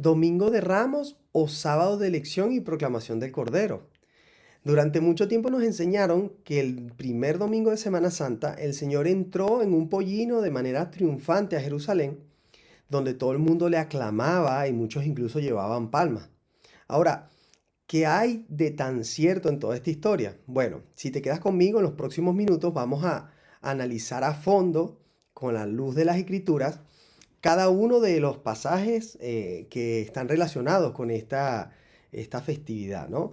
¿Domingo de Ramos o sábado de elección y proclamación del Cordero? Durante mucho tiempo nos enseñaron que el primer domingo de Semana Santa el Señor entró en un pollino de manera triunfante a Jerusalén, donde todo el mundo le aclamaba y muchos incluso llevaban palmas. Ahora, ¿qué hay de tan cierto en toda esta historia? Bueno, si te quedas conmigo en los próximos minutos vamos a analizar a fondo, con la luz de las Escrituras, cada uno de los pasajes que están relacionados con esta festividad, ¿no?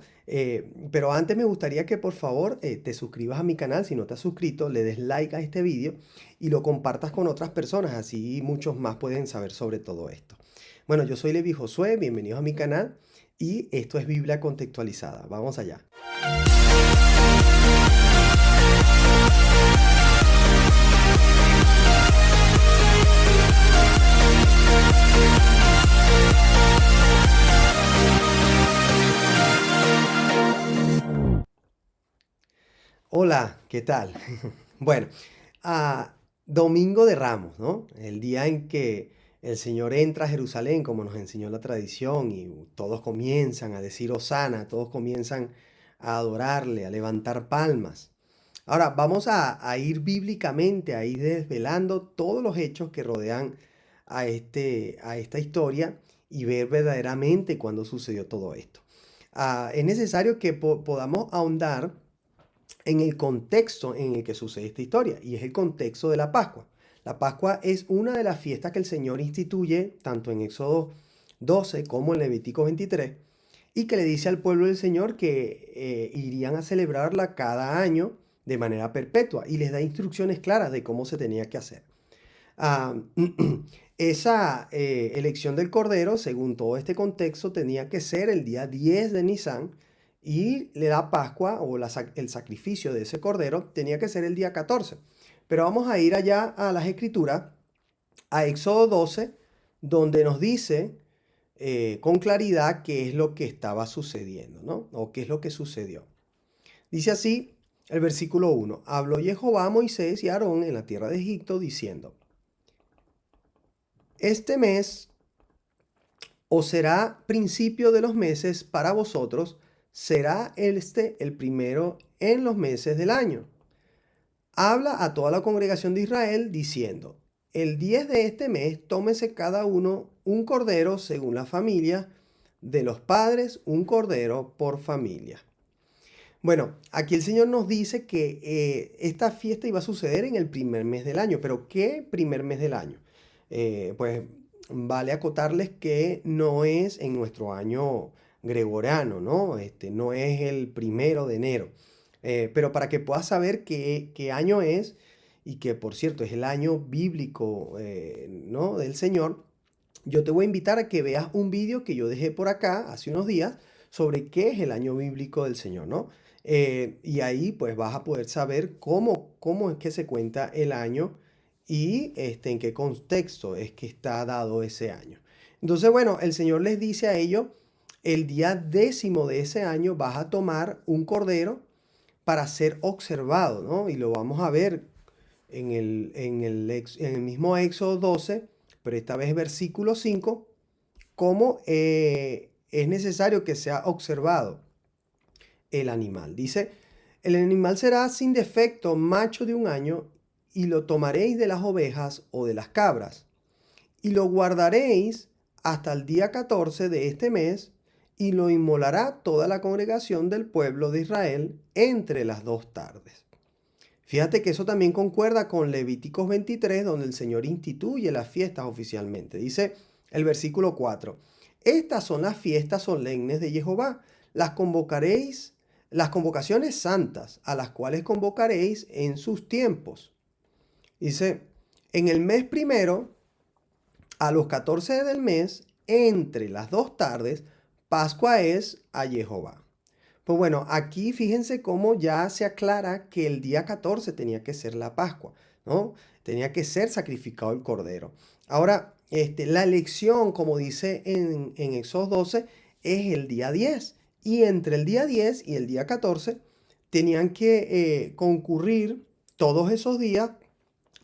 Pero antes me gustaría que por favor te suscribas a mi canal si no te has suscrito, le des like a este vídeo y lo compartas con otras personas, así muchos más pueden saber sobre todo esto. Bueno, yo soy Levi Josué, bienvenidos a mi canal y esto es Biblia Contextualizada. Vamos allá. Hola, ¿qué tal? Bueno, Domingo de Ramos, ¿no? El día en que el Señor entra a Jerusalén, como nos enseñó la tradición, y todos comienzan a decir Hosana, todos comienzan a adorarle, a levantar palmas. Ahora, vamos a ir bíblicamente, a ir desvelando todos los hechos que rodean a esta historia y ver verdaderamente cuándo sucedió todo esto. Es necesario que podamos ahondar en el contexto en el que sucede esta historia, y es el contexto de la Pascua. La Pascua es una de las fiestas que el Señor instituye tanto en Éxodo 12 como en Levítico 23, y que le dice al pueblo del Señor que irían a celebrarla cada año de manera perpetua, y les da instrucciones claras de cómo se tenía que hacer. Ah, esa elección del Cordero, según todo este contexto, tenía que ser el día 10 de Nisan, y la Pascua o el sacrificio de ese Cordero tenía que ser el día 14. Pero vamos a ir allá a las Escrituras, a Éxodo 12, donde nos dice con claridad qué es lo que estaba sucediendo, ¿no? O qué es lo que sucedió. Dice así el versículo 1. Habló Jehová a Moisés y a Aarón en la tierra de Egipto, diciendo: Este mes os será principio de los meses para vosotros, será este el primero en los meses del año. Habla a toda la congregación de Israel diciendo: el 10 de este mes tómese cada uno un cordero según la familia de los padres, un cordero por familia. Bueno, aquí el Señor nos dice que esta fiesta iba a suceder en el primer mes del año. ¿Pero qué primer mes del año? Pues vale acotarles que no es en nuestro año gregoriano, ¿no? No es el 1 de enero. Pero para que puedas saber qué año es, y que por cierto es el año bíblico, ¿no? del Señor, yo te voy a invitar a que veas un vídeo que yo dejé por acá hace unos días sobre qué es el año bíblico del Señor, ¿no? Y ahí pues vas a poder saber cómo es que se cuenta el año y en qué contexto es que está dado ese año. Entonces, bueno, el Señor les dice a ellos: el día 10º de ese año vas a tomar un cordero para ser observado, ¿no? Y lo vamos a ver en el mismo Éxodo 12, pero esta vez versículo 5, cómo es necesario que sea observado el animal. Dice: el animal será sin defecto, macho de un año, y lo tomaréis de las ovejas o de las cabras, y lo guardaréis hasta el día 14 de este mes, y lo inmolará toda la congregación del pueblo de Israel entre las 2 tardes. Fíjate que eso también concuerda con Levíticos 23, donde el Señor instituye las fiestas oficialmente. Dice el versículo 4: estas son las fiestas solemnes de Jehová, las convocaréis, las convocaciones santas, a las cuales convocaréis en sus tiempos. Dice: en el mes primero, a los 14 del mes, entre las 2 tardes, Pascua es a Jehová. Pues bueno, aquí fíjense cómo ya se aclara que el día 14 tenía que ser la Pascua, ¿no? Tenía que ser sacrificado el cordero. Ahora, la elección, como dice en Éxodo 12, es el día 10. Y entre el día 10 y el día 14 tenían que concurrir todos esos días,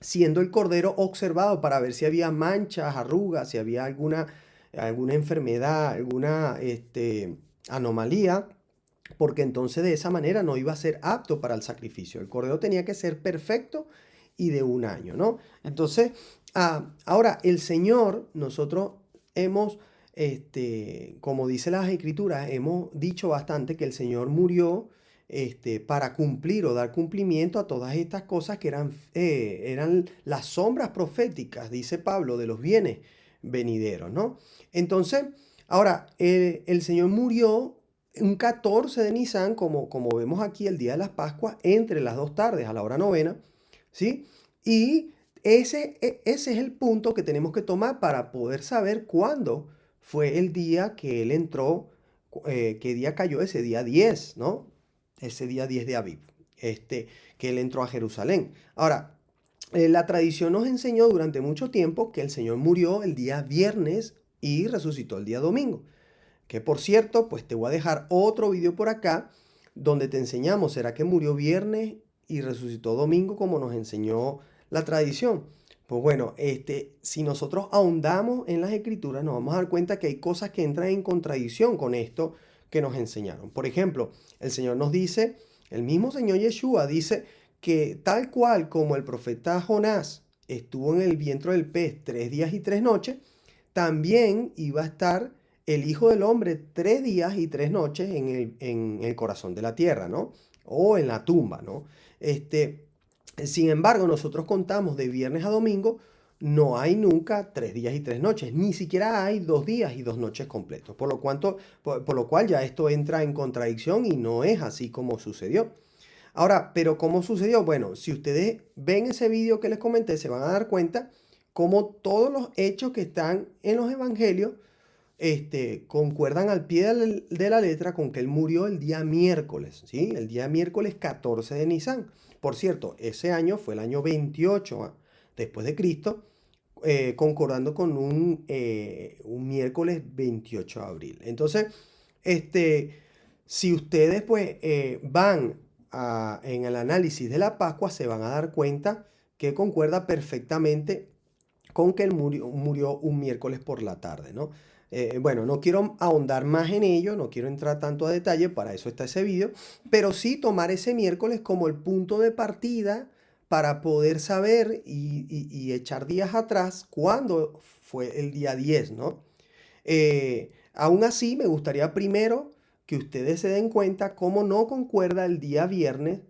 siendo el cordero observado para ver si había manchas, arrugas, si había alguna alguna enfermedad, alguna anomalía, porque entonces de esa manera no iba a ser apto para el sacrificio. El cordero tenía que ser perfecto y de un año, ¿no? Entonces, ahora el Señor, nosotros hemos, como dice las Escrituras, hemos dicho bastante que el Señor murió para cumplir o dar cumplimiento a todas estas cosas que eran las sombras proféticas, dice Pablo, de los bienes venideros, ¿no? Entonces, ahora, el Señor murió un 14 de Nisan, como vemos aquí, el día de las Pascuas, entre las dos tardes, a la hora novena, ¿sí? Y ese es el punto que tenemos que tomar para poder saber cuándo fue el día que él entró, qué día cayó ese día 10, ¿no? Ese día 10 de Aviv, que él entró a Jerusalén. Ahora, la tradición nos enseñó durante mucho tiempo que el Señor murió el día viernes y resucitó el día domingo. Que por cierto, pues te voy a dejar otro video por acá donde te enseñamos, ¿será que murió viernes y resucitó domingo como nos enseñó la tradición? Pues bueno, si nosotros ahondamos en las escrituras, nos vamos a dar cuenta que hay cosas que entran en contradicción con esto que nos enseñaron. Por ejemplo, el Señor nos dice, el mismo Señor Yeshua dice que tal cual como el profeta Jonás estuvo en el vientre del pez 3 días y 3 noches, también iba a estar el Hijo del Hombre 3 días y 3 noches en el corazón de la tierra, ¿no? O en la tumba, ¿no? Sin embargo, nosotros contamos de viernes a domingo, no hay nunca 3 días y 3 noches, ni siquiera hay 2 días y 2 noches completos, por lo cual ya esto entra en contradicción y no es así como sucedió. Ahora, pero ¿cómo sucedió? Bueno, si ustedes ven ese vídeo que les comenté, se van a dar cuenta cómo todos los hechos que están en los evangelios concuerdan al pie de la letra con que él murió el día miércoles, ¿sí? El día miércoles 14 de Nisan. Por cierto, ese año fue el año 28 después de Cristo, concordando con un miércoles 28 de abril. Entonces, este, si ustedes pues van en el análisis de la Pascua, se van a dar cuenta que concuerda perfectamente con que él murió un miércoles por la tarde, ¿no? Bueno, no quiero ahondar más en ello, no quiero entrar tanto a detalle, para eso está ese vídeo, pero sí tomar ese miércoles como el punto de partida para poder saber y echar días atrás cuándo fue el día 10, ¿no? Aún así, me gustaría primero que ustedes se den cuenta cómo no concuerda el día viernes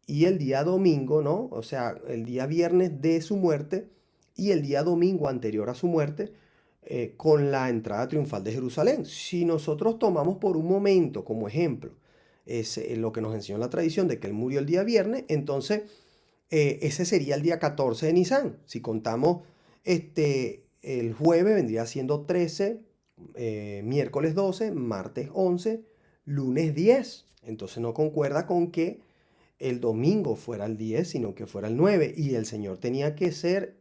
y el día domingo, ¿no? O sea, el día viernes de su muerte y el día domingo anterior a su muerte, con la entrada triunfal de Jerusalén. Si nosotros tomamos por un momento como ejemplo lo que nos enseñó la tradición de que él murió el día viernes, entonces ese sería el día 14 de Nisan. Si contamos el jueves vendría siendo 13, miércoles 12, martes 11, lunes 10. Entonces no concuerda con que el domingo fuera el 10, sino que fuera el 9. Y el Señor tenía que ser,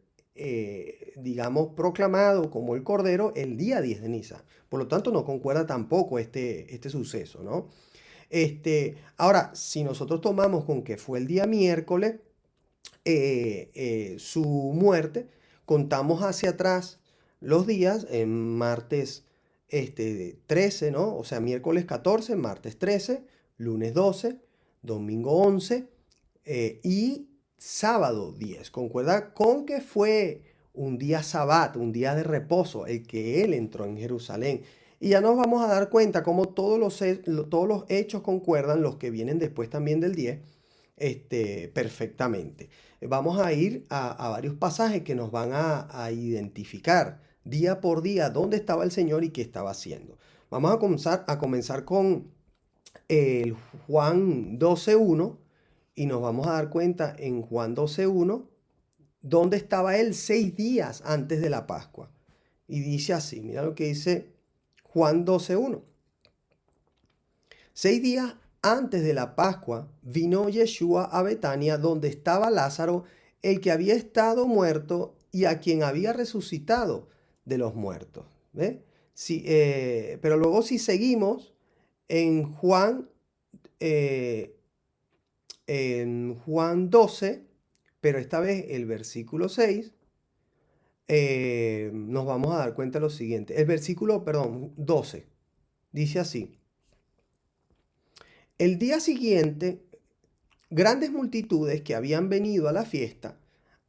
digamos, proclamado como el Cordero el día 10 de Nisan. Por lo tanto, no concuerda tampoco este suceso, ¿no? Ahora, si nosotros tomamos con que fue el día miércoles, su muerte, contamos hacia atrás los días, en martes 13, ¿no? O sea, miércoles 14, martes 13, lunes 12, domingo 11 y sábado 10. Concuerda con que fue un día sabat, un día de reposo, el que él entró en Jerusalén. Y ya nos vamos a dar cuenta cómo todos los hechos concuerdan, los que vienen después también del 10, perfectamente. Vamos a ir a varios pasajes que nos van a identificar día por día dónde estaba el Señor y qué estaba haciendo. Vamos a comenzar con el Juan 12:1 y nos vamos a dar cuenta en Juan 12:1 dónde estaba él 6 días antes de la Pascua. Y dice así, mira lo que dice Juan 12:1. 6 días antes de la Pascua vino Yeshua a Betania, donde estaba Lázaro, el que había estado muerto y a quien había resucitado de los muertos. ¿Ve? Pero luego si seguimos en eh, Juan 12, pero esta vez el versículo 6, nos vamos a dar cuenta de lo siguiente. El versículo, perdón, 12, dice así. El día siguiente, grandes multitudes que habían venido a la fiesta,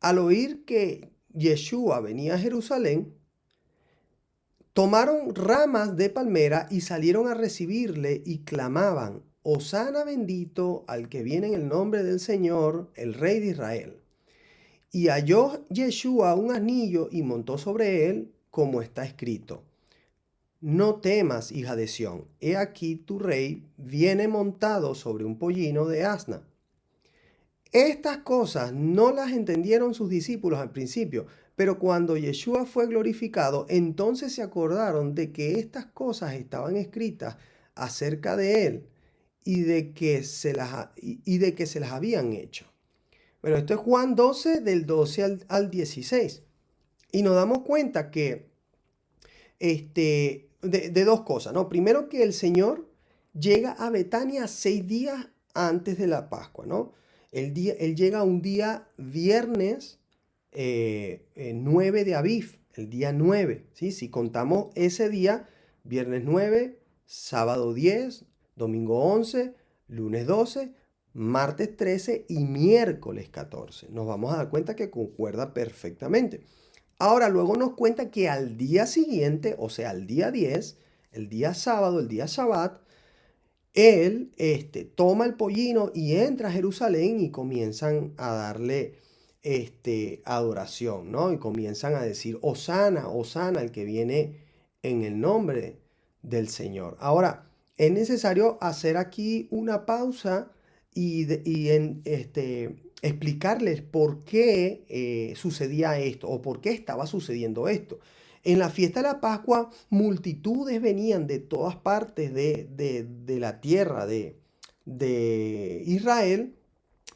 al oír que Yeshua venía a Jerusalén, tomaron ramas de palmera y salieron a recibirle y clamaban, Hosana bendito al que viene en el nombre del Señor, el Rey de Israel. Y halló Yeshua un anillo y montó sobre él, como está escrito. No temas, hija de Sión, he aquí tu rey viene montado sobre un pollino de asna. Estas cosas no las entendieron sus discípulos al principio, pero cuando Yeshua fue glorificado, entonces se acordaron de que estas cosas estaban escritas acerca de él y de que se las habían hecho. Bueno, esto es Juan 12, del 12 al 16. Y nos damos cuenta que de dos cosas, ¿no? Primero que el Señor llega a Betania 6 días antes de la Pascua, ¿no? Él llega un día viernes 9 de Aviv, el día 9, ¿sí? Si contamos ese día, viernes 9, sábado 10, domingo 11, lunes 12, martes 13 y miércoles 14. Nos vamos a dar cuenta que concuerda perfectamente. Ahora, luego nos cuenta que al día siguiente, o sea, al día 10, el día sábado, el día Shabbat, él toma el pollino y entra a Jerusalén y comienzan a darle adoración, ¿no? Y comienzan a decir, Hosana, Hosana, el que viene en el nombre del Señor. Ahora, es necesario hacer aquí una pausa y explicarles por qué sucedía esto o por qué estaba sucediendo esto. En la fiesta de la Pascua, multitudes venían de todas partes de la tierra de Israel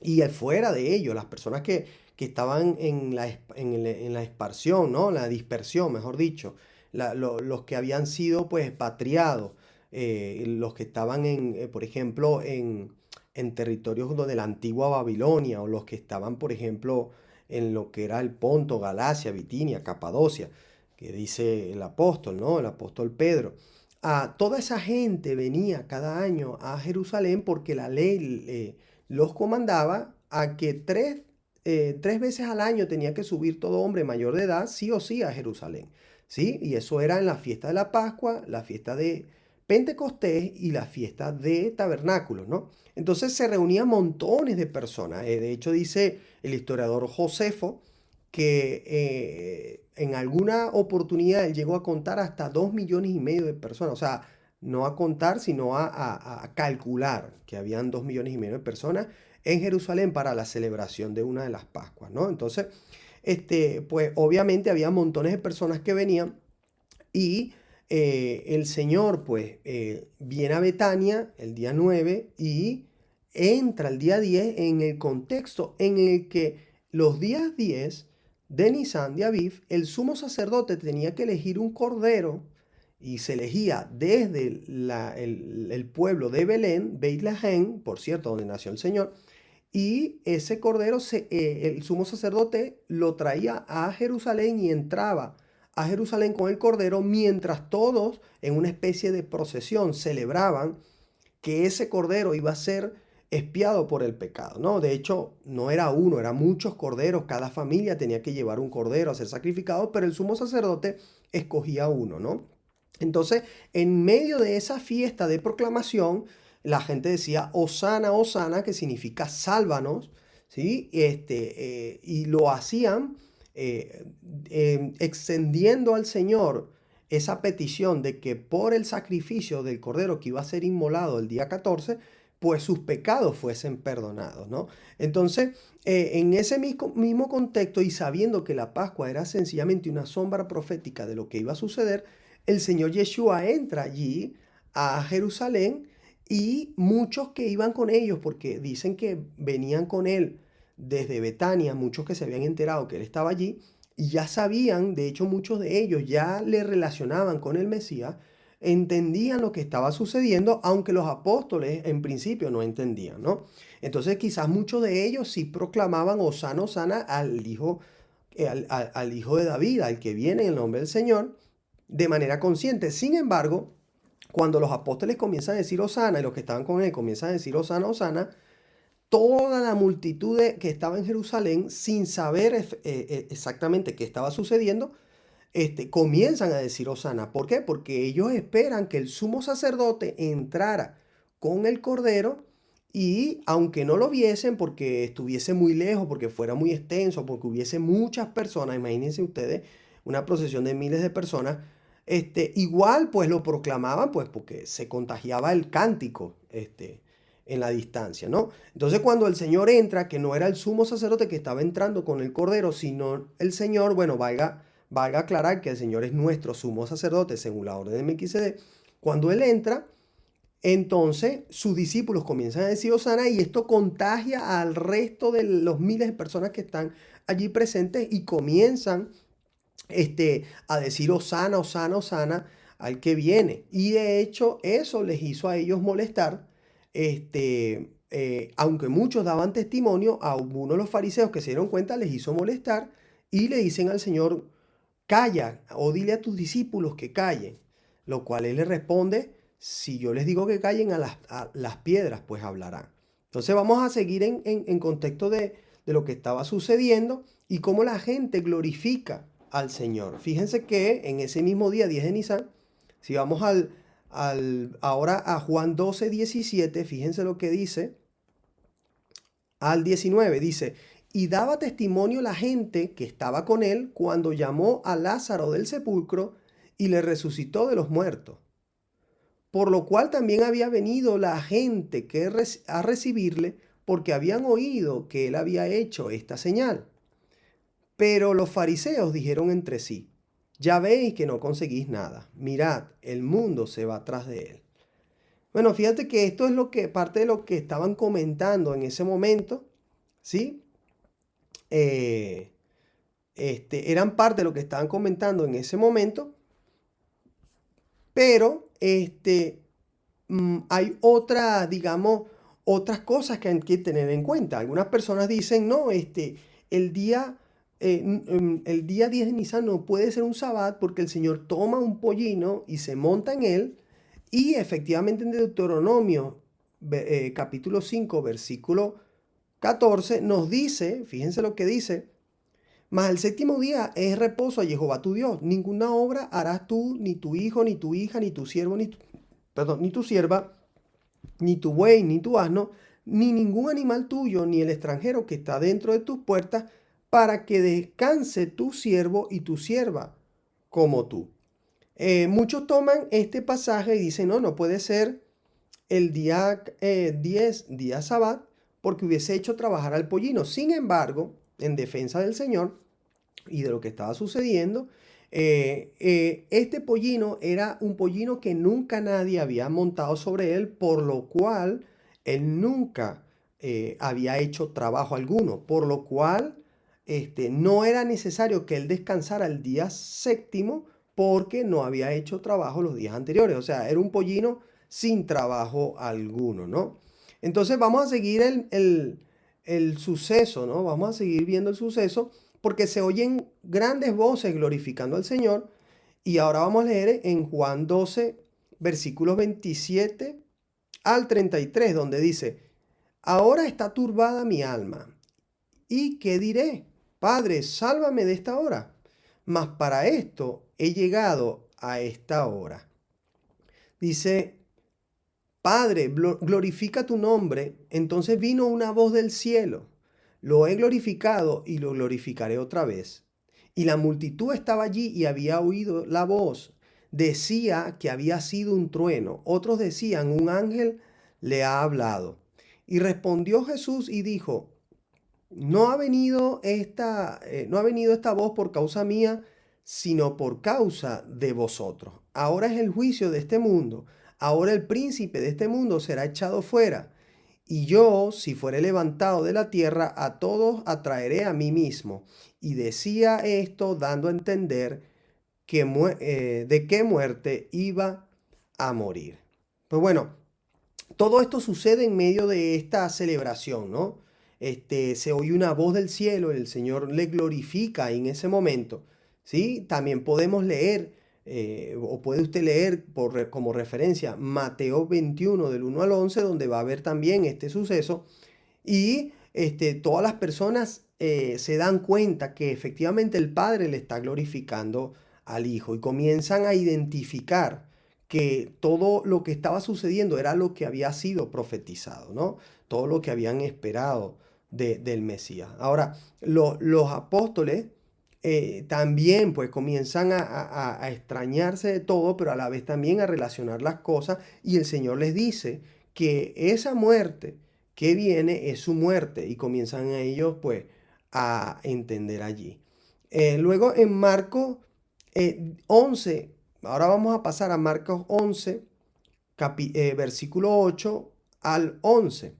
y fuera de ellos, las personas que estaban en la esparción, ¿no? La dispersión, mejor dicho, los que habían sido pues expatriados, los que estaban por ejemplo, en territorios de la antigua Babilonia, o los que estaban, por ejemplo, en lo que era el Ponto, Galacia, Bitinia, Capadocia, que dice el apóstol, ¿no? El apóstol Pedro. Toda esa gente venía cada año a Jerusalén porque la ley los comandaba a que tres veces al año tenía que subir todo hombre mayor de edad, sí o sí, a Jerusalén. ¿Sí? Y eso era en la fiesta de la Pascua, la fiesta de Pentecostés y la fiesta de Tabernáculos, ¿no? Entonces se reunían montones de personas. De hecho, dice el historiador Josefo que en alguna oportunidad él llegó a contar hasta 2,5 millones de personas. O sea, no a contar, sino a calcular que habían 2,5 millones de personas en Jerusalén para la celebración de una de las Pascuas, ¿no? Entonces, pues obviamente había montones de personas que venían y el Señor, pues, viene a Betania el día 9 y entra el día 10 en el contexto en el que los días 10 de Nisan de Aviv, el sumo sacerdote tenía que elegir un cordero y se elegía desde el pueblo de Belén, Beit Lehem, por cierto, donde nació el Señor, y ese cordero, el sumo sacerdote lo traía a Jerusalén y entraba a Jerusalén con el cordero mientras todos en una especie de procesión celebraban que ese cordero iba a ser expiado por el pecado, ¿no? De hecho, no era uno, eran muchos corderos, cada familia tenía que llevar un cordero a ser sacrificado, pero el sumo sacerdote escogía uno, ¿no? Entonces, en medio de esa fiesta de proclamación, la gente decía Hosana, Hosana, que significa sálvanos, ¿sí? Y lo hacían extendiendo al Señor esa petición de que por el sacrificio del cordero que iba a ser inmolado el día 14, pues sus pecados fuesen perdonados, ¿no? Entonces, en ese mismo contexto y sabiendo que la Pascua era sencillamente una sombra profética de lo que iba a suceder, el Señor Yeshua entra allí a Jerusalén y muchos que iban con ellos, porque dicen que venían con él desde Betania, muchos que se habían enterado que él estaba allí, y ya sabían, de hecho muchos de ellos ya le relacionaban con el Mesías, entendían lo que estaba sucediendo, aunque los apóstoles en principio no entendían, ¿no? Entonces quizás muchos de ellos sí proclamaban Hosana, Hosana al Hijo al Hijo de David, al que viene en el nombre del Señor, de manera consciente. Sin embargo, cuando los apóstoles comienzan a decir Hosana y los que estaban con él comienzan a decir Hosana, Hosana, toda la multitud que estaba en Jerusalén, sin saber exactamente qué estaba sucediendo, comienzan a decir Hosana. ¿Por qué? Porque ellos esperan que el sumo sacerdote entrara con el cordero y aunque no lo viesen porque estuviese muy lejos, porque fuera muy extenso, porque hubiese muchas personas, imagínense ustedes, una procesión de miles de personas, igual pues lo proclamaban pues porque se contagiaba el cántico, en la distancia, ¿no? Entonces cuando el Señor entra, que no era el sumo sacerdote que estaba entrando con el cordero, sino el Señor, bueno, valga aclarar que el Señor es nuestro sumo sacerdote según la orden de Melquisedec. Cuando Él entra, entonces sus discípulos comienzan a decir Hosana y esto contagia al resto de los miles de personas que están allí presentes y comienzan a decir Hosana, Hosana, Hosana al que viene. Y de hecho eso les hizo a ellos molestar, aunque muchos daban testimonio, a algunos de los fariseos que se dieron cuenta les hizo molestar y le dicen al Señor, calla o dile a tus discípulos que callen. Lo cual él le responde, si yo les digo que callen a las piedras, pues hablarán. Entonces vamos a seguir en contexto de lo que estaba sucediendo y cómo la gente glorifica al Señor. Fíjense que en ese mismo día, 10 de Nisan, si vamos ahora a Juan 12, 17, fíjense lo que dice, al 19, dice, y daba testimonio la gente que estaba con él cuando llamó a Lázaro del sepulcro y le resucitó de los muertos. Por lo cual también había venido la gente a recibirle porque habían oído que él había hecho esta señal. Pero los fariseos dijeron entre sí, ya veis que no conseguís nada. Mirad, el mundo se va tras de él. Bueno, fíjate que esto es parte de lo que estaban comentando en ese momento, ¿sí? Eran parte de lo que estaban comentando en ese momento, pero hay digamos, otras cosas que hay que tener en cuenta. Algunas personas dicen, no, el día, el día 10 de Nisan no puede ser un sabbat porque el Señor toma un pollino y se monta en él. Y efectivamente en Deuteronomio capítulo 5, versículo 14, nos dice, fíjense lo que dice, mas el séptimo día es reposo a Jehová tu Dios. Ninguna obra harás tú, ni tu hijo, ni tu hija, ni tu siervo, ni tu sierva, ni tu buey, ni tu asno, ni ningún animal tuyo, ni el extranjero que está dentro de tus puertas, para que descanse tu siervo y tu sierva como tú. Muchos toman este pasaje y dicen, no, no puede ser el día 10, día sabbat, porque hubiese hecho trabajar al pollino. Sin embargo, en defensa del Señor y de lo que estaba sucediendo, este pollino era un pollino que nunca nadie había montado sobre él, por lo cual él nunca había hecho trabajo alguno, por lo cual no era necesario que él descansara el día séptimo porque no había hecho trabajo los días anteriores. O sea, era un pollino sin trabajo alguno, ¿no? Entonces vamos a seguir el suceso, ¿no? Vamos a seguir viendo el suceso porque se oyen grandes voces glorificando al Señor. Y ahora vamos a leer en Juan 12, versículos 27 al 33, donde dice, ahora está turbada mi alma. ¿Y qué diré? Padre, sálvame de esta hora. Mas para esto he llegado a esta hora. Dice, Padre, glorifica tu nombre. Entonces vino una voz del cielo. Lo he glorificado y lo glorificaré otra vez. Y la multitud estaba allí y había oído la voz. Decía que había sido un trueno. Otros decían, un ángel le ha hablado. Y respondió Jesús y dijo, no ha venido esta voz por causa mía, sino por causa de vosotros. Ahora es el juicio de este mundo. Ahora el príncipe de este mundo será echado fuera. Y yo, si fuere levantado de la tierra, a todos atraeré a mí mismo. Y decía esto dando a entender de qué muerte iba a morir. Pues bueno, todo esto sucede en medio de esta celebración, ¿no? se oye una voz del cielo, el Señor le glorifica en ese momento, ¿sí? También podemos leer, o puede usted leer como referencia Mateo 21 del 1 al 11, donde va a ver también este suceso y todas las personas se dan cuenta que efectivamente el Padre le está glorificando al Hijo y comienzan a identificar que todo lo que estaba sucediendo era lo que había sido profetizado, ¿no? Todo lo que habían esperado del Mesías. Ahora, los apóstoles también pues comienzan a extrañarse de todo, pero a la vez también a relacionar las cosas y el Señor les dice que esa muerte que viene es su muerte y comienzan ellos pues a entender allí. Luego en Marcos 11, ahora vamos a pasar a Marcos 11, versículo 8 al 11,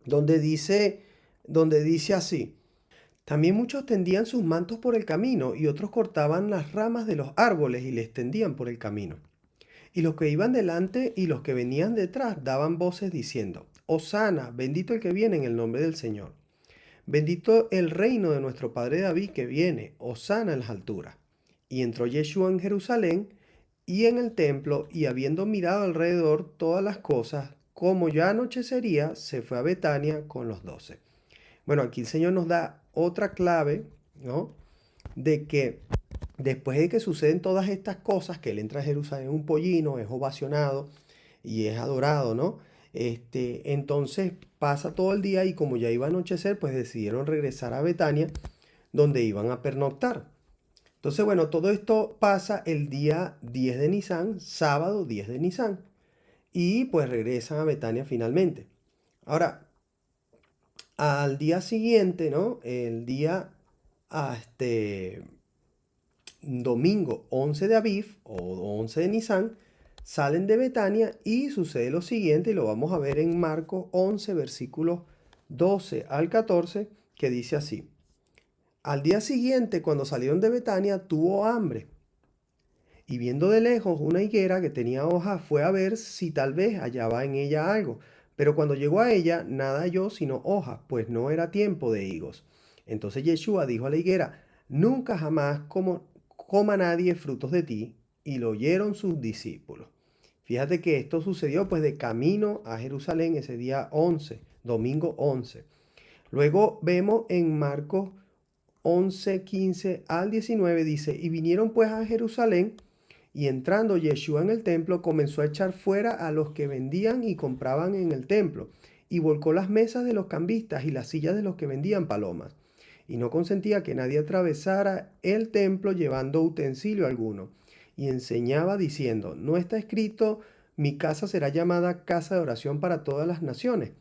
donde dice así. También muchos tendían sus mantos por el camino y otros cortaban las ramas de los árboles y les tendían por el camino. Y los que iban delante y los que venían detrás daban voces diciendo, Hosana, bendito el que viene en el nombre del Señor. Bendito el reino de nuestro padre David que viene, Hosana en las alturas. Y entró Yeshua en Jerusalén y en el templo, y habiendo mirado alrededor todas las cosas, como ya anochecería, se fue a Betania con los 12. Bueno, aquí el Señor nos da otra clave, ¿no? De que después de que suceden todas estas cosas, que él entra a Jerusalén un pollino, es ovacionado y es adorado, ¿no? Entonces pasa todo el día y como ya iba a anochecer, pues decidieron regresar a Betania, donde iban a pernoctar. Entonces, bueno, todo esto pasa el día 10 de Nisan, sábado 10 de Nisan, y pues regresan a Betania finalmente. Ahora, al día siguiente, ¿no? El día, domingo 11 de Aviv o 11 de Nisan, salen de Betania y sucede lo siguiente, y lo vamos a ver en Marcos 11, versículos 12 al 14, que dice así. Al día siguiente, cuando salieron de Betania, tuvo hambre. Y viendo de lejos una higuera que tenía hojas, fue a ver si tal vez hallaba en ella algo. Pero cuando llegó a ella, nada halló sino hojas, pues no era tiempo de higos. Entonces Yeshua dijo a la higuera, nunca jamás coma nadie frutos de ti. Y lo oyeron sus discípulos. Fíjate que esto sucedió pues de camino a Jerusalén ese día 11, domingo 11. Luego vemos en Marcos 11, 15 al 19, dice, y vinieron pues a Jerusalén, y entrando Yeshua en el templo, comenzó a echar fuera a los que vendían y compraban en el templo, y volcó las mesas de los cambistas y las sillas de los que vendían palomas. Y no consentía que nadie atravesara el templo llevando utensilio alguno. Y enseñaba diciendo, no está escrito, mi casa será llamada casa de oración para todas las naciones,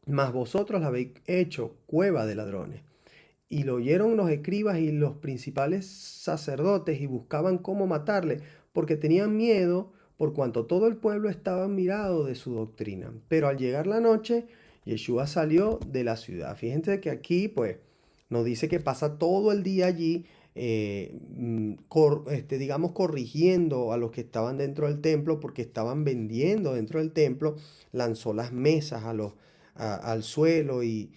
mas vosotros la habéis hecho cueva de ladrones. Y lo oyeron los escribas y los principales sacerdotes y buscaban cómo matarle, porque tenían miedo, por cuanto todo el pueblo estaba admirado de su doctrina. Pero al llegar la noche, Yeshua salió de la ciudad. Fíjense que aquí, pues, nos dice que pasa todo el día allí, digamos, corrigiendo a los que estaban dentro del templo, porque estaban vendiendo dentro del templo, lanzó las mesas al suelo y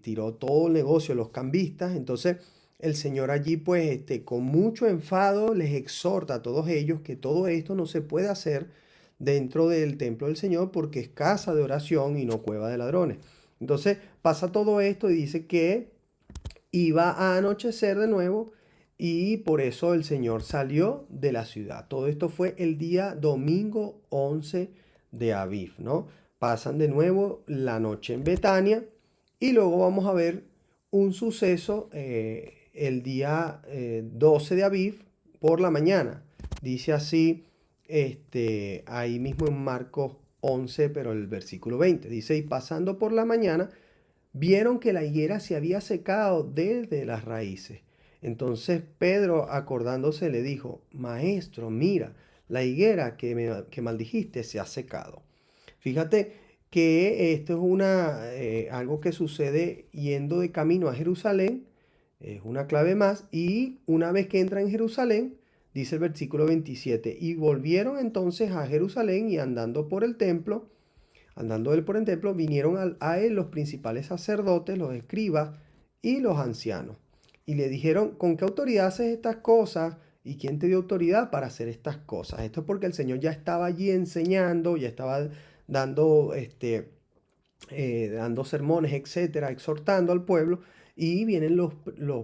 tiró todo el negocio a los cambistas. Entonces el Señor allí pues con mucho enfado les exhorta a todos ellos que todo esto no se puede hacer dentro del templo del Señor porque es casa de oración y no cueva de ladrones. Entonces pasa todo esto y dice que iba a anochecer de nuevo y por eso el Señor salió de la ciudad. Todo esto fue el día domingo 11 de Aviv, ¿no? Pasan de nuevo la noche en Betania y luego vamos a ver un suceso el día 12 de Aviv por la mañana. Dice así, ahí mismo en Marcos 11, pero el versículo 20. Dice, y pasando por la mañana, vieron que la higuera se había secado desde las raíces. Entonces Pedro, acordándose, le dijo, Maestro, mira, la higuera que maldijiste se ha secado. Fíjate que esto es algo que sucede yendo de camino a Jerusalén, es una clave más, y una vez que entra en Jerusalén, dice el versículo 27, y volvieron entonces a Jerusalén y andando por el templo, andando él por el templo, vinieron a él los principales sacerdotes, los escribas y los ancianos. Y le dijeron, ¿con qué autoridad haces estas cosas? ¿Y quién te dio autoridad para hacer estas cosas? Esto es porque el Señor ya estaba allí enseñando, ya estaba dando, dando sermones, etcétera, exhortando al pueblo. Y vienen los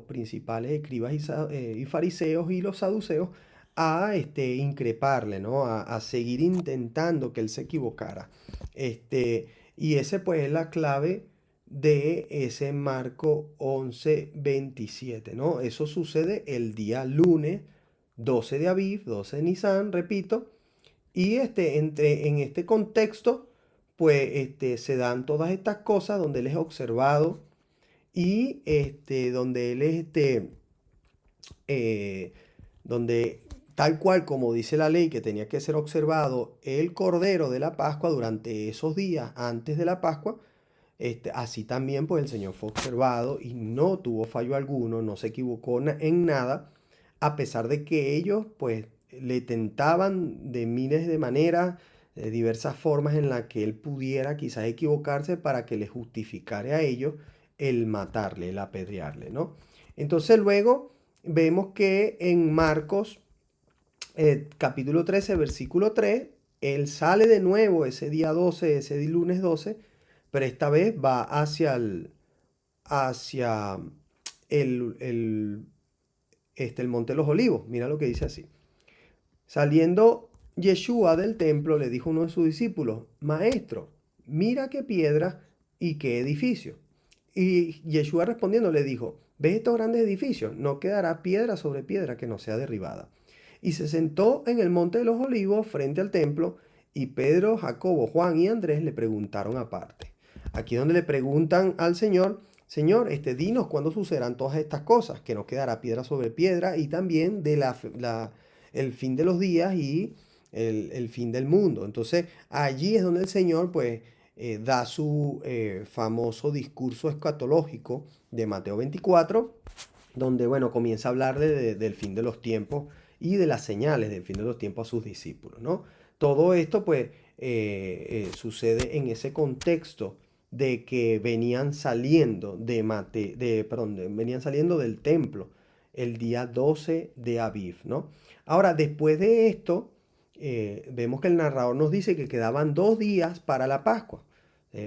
principales escribas y fariseos y los saduceos a increparle, ¿no? A seguir intentando que él se equivocara. Este, y ese pues es la clave de ese Marco 11:27, ¿no? Eso sucede el día lunes 12 de Aviv, 12 de Nisan, repito, y en este contexto, pues se dan todas estas cosas donde él es observado y donde él es eh, donde tal cual como dice la ley que tenía que ser observado el Cordero de la Pascua durante esos días antes de la Pascua, así también pues el Señor fue observado y no tuvo fallo alguno, no se equivocó en nada, a pesar de que ellos pues le tentaban de miles de maneras, de diversas formas en las que él pudiera quizás equivocarse para que le justificara a ellos el matarle, el apedrearle, ¿no? Entonces luego vemos que en Marcos capítulo 13, versículo 3, él sale de nuevo ese día 12, ese lunes 12, pero esta vez va hacia el Monte de los Olivos. Mira lo que dice así. Saliendo Yeshua del templo, le dijo a uno de sus discípulos, Maestro, mira qué piedra y qué edificio. Y Yeshua respondiendo le dijo, ¿ves estos grandes edificios? No quedará piedra sobre piedra que no sea derribada. Y se sentó en el monte de los olivos frente al templo, y Pedro, Jacobo, Juan y Andrés le preguntaron aparte. Aquí donde le preguntan al Señor, Señor, dinos cuándo sucederán todas estas cosas, que no quedará piedra sobre piedra, y también de el fin de los días y el fin del mundo. Entonces allí es donde el Señor pues da su famoso discurso escatológico de Mateo 24, donde bueno, comienza a hablar del fin de los tiempos y de las señales del fin de los tiempos a sus discípulos, ¿no? Todo esto pues sucede en ese contexto de que venían saliendo venían saliendo del templo el día 12 de Aviv, ¿no? Ahora, después de esto, vemos que el narrador nos dice que quedaban 2 días para la Pascua.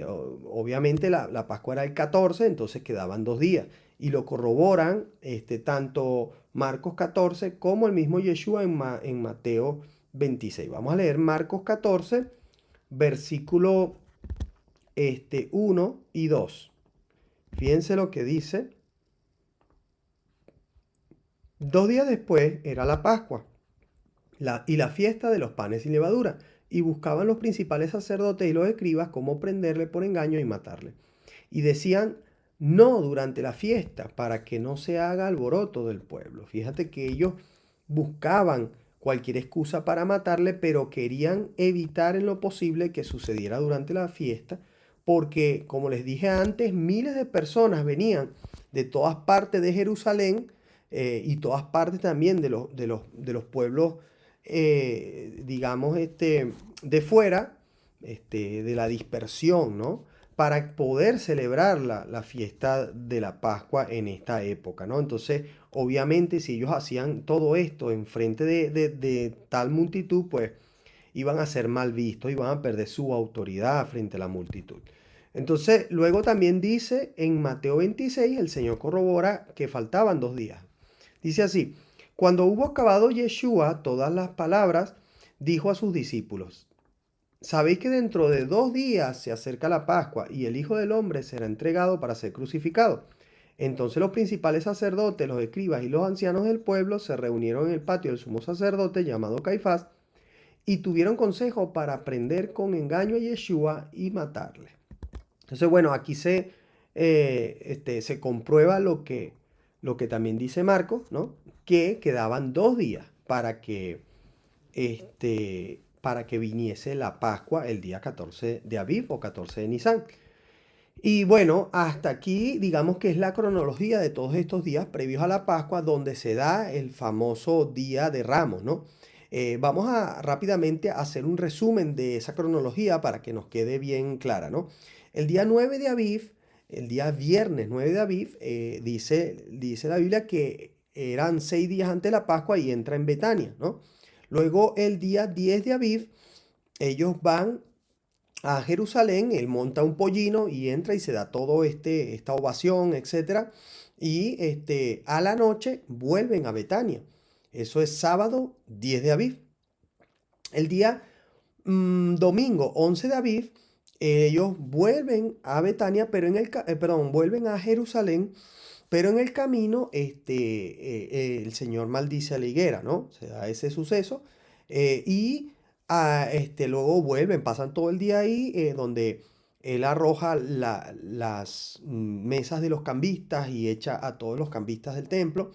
Obviamente la Pascua era el 14, entonces quedaban 2 días. Y lo corroboran tanto Marcos 14 como el mismo Yeshua en Mateo 26. Vamos a leer Marcos 14, versículo 1 y 2. Fíjense lo que dice. 2 días después era la Pascua y la fiesta de los panes sin levadura, y buscaban los principales sacerdotes y los escribas cómo prenderle por engaño y matarle. Y decían, no durante la fiesta, para que no se haga alboroto del pueblo. Fíjate que ellos buscaban cualquier excusa para matarle, pero querían evitar en lo posible que sucediera durante la fiesta, porque, como les dije antes, miles de personas venían de todas partes de Jerusalén y todas partes también de los pueblos, digamos, de fuera, de la dispersión, ¿no? Para poder celebrar la fiesta de la Pascua en esta época, ¿no? Entonces, obviamente, si ellos hacían todo esto en frente de tal multitud, pues iban a ser mal vistos, iban a perder su autoridad frente a la multitud. Entonces, luego también dice en Mateo 26, el Señor corrobora que faltaban 2 días. Dice así, cuando hubo acabado Yeshua todas las palabras, dijo a sus discípulos, sabéis que dentro de 2 días se acerca la Pascua y el Hijo del Hombre será entregado para ser crucificado. Entonces los principales sacerdotes, los escribas y los ancianos del pueblo se reunieron en el patio del sumo sacerdote llamado Caifás y tuvieron consejo para prender con engaño a Yeshua y matarle. Entonces, bueno, aquí se comprueba lo que también dice Marcos, ¿no? Que quedaban 2 días para que viniese la Pascua el día 14 de Aviv o 14 de Nisan. Y bueno, hasta aquí digamos que es la cronología de todos estos días previos a la Pascua, donde se da el famoso Día de Ramos, ¿no? Vamos a rápidamente hacer un resumen de esa cronología para que nos quede bien clara, ¿no? El día 9 de Aviv, el día viernes 9 de Aviv, dice la Biblia que eran 6 días antes de la Pascua y entra en Betania, ¿no? Luego el día 10 de Aviv, ellos van a Jerusalén, él monta un pollino y entra y se da todo esta ovación, etcétera. Y a la noche vuelven a Betania. Eso es sábado 10 de Aviv. El día domingo 11 de Aviv, ellos vuelven a Betania, pero perdón, vuelven a Jerusalén, pero en el camino el Señor maldice a la higuera, ¿no? Se da ese suceso. Y luego vuelven, pasan todo el día ahí, donde él arroja las mesas de los cambistas y echa a todos los cambistas del templo,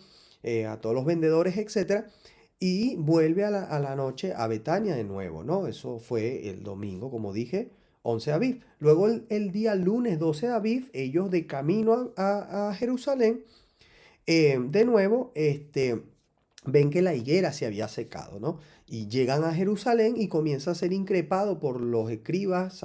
a todos los vendedores, etcétera. Y vuelve a la noche a Betania de nuevo, ¿no? Eso fue el domingo, como dije, 11 de Aviv. Luego el día lunes 12 de Aviv, ellos de camino a Jerusalén, de nuevo, ven que la higuera se había secado, ¿no? Y llegan a Jerusalén y comienza a ser increpado por los escribas,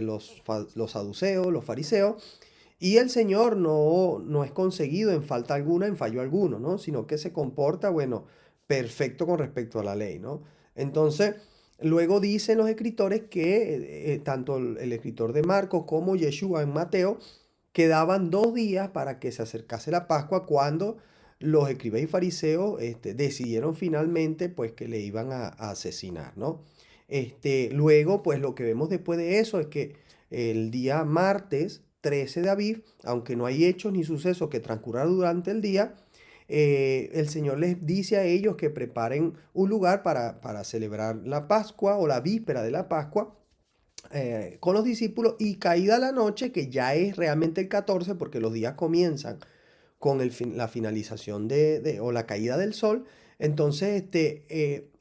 los saduceos, los fariseos, y el Señor no es conseguido en falta alguna, en fallo alguno, ¿no? Sino que se comporta, bueno, perfecto con respecto a la ley, ¿no? Entonces, luego dicen los escritores que tanto el escritor de Marcos como Yeshua en Mateo quedaban 2 días para que se acercase la Pascua cuando los escribas y fariseos decidieron finalmente pues que le iban a asesinar, ¿no? Luego pues lo que vemos después de eso es que el día martes 13 de Aviv, aunque no hay hechos ni sucesos que transcurran durante el día, el Señor les dice a ellos que preparen un lugar para celebrar la Pascua o la víspera de la Pascua con los discípulos, y caída la noche, que ya es realmente el 14 porque los días comienzan con la finalización o la caída del sol. Entonces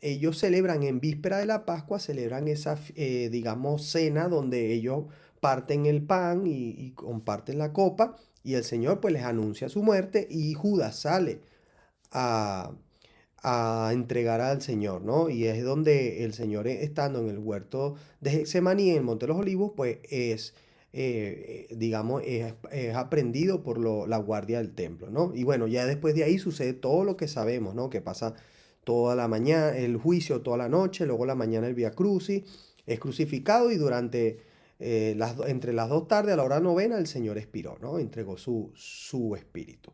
ellos celebran en víspera de la Pascua, celebran esa, digamos, cena donde ellos parten el pan y comparten la copa, y el Señor pues les anuncia su muerte, y Judas sale a, a entregar al Señor, ¿no? Y es donde el Señor, estando en el huerto de Getsemaní, en el Monte de los Olivos, pues digamos, es aprendido por la guardia del templo, ¿no? Y bueno, ya después de ahí sucede todo lo que sabemos, ¿no? Que pasa toda la mañana, el juicio toda la noche, luego la mañana el Vía Crucis, es crucificado, y durante entre las 2 tardes a la hora novena el Señor expiró, ¿no? Entregó su espíritu.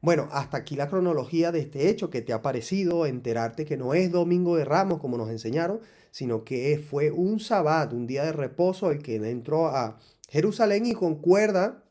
Bueno, hasta aquí la cronología de este hecho. Que te ha parecido enterarte que no es Domingo de Ramos como nos enseñaron, sino que fue un sabbat, un día de reposo, el que entró a Jerusalén, y concuerda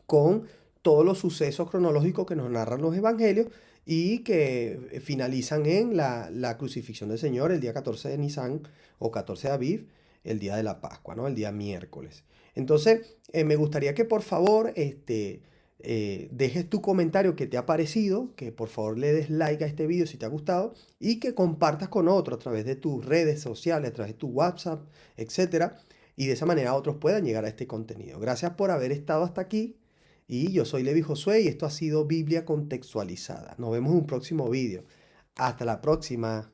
con todos los sucesos cronológicos que nos narran los evangelios y que finalizan en la crucifixión del Señor el día 14 de Nisan o 14 de Aviv, el día de la Pascua, ¿no? El día miércoles. Entonces, me gustaría que por favor dejes tu comentario que te ha parecido, que por favor le des like a este video si te ha gustado, y que compartas con otros a través de tus redes sociales, a través de tu WhatsApp, etcétera, y de esa manera otros puedan llegar a este contenido. Gracias por haber estado hasta aquí, y yo soy Levi Josué y esto ha sido Biblia Contextualizada. Nos vemos en un próximo video. Hasta la próxima.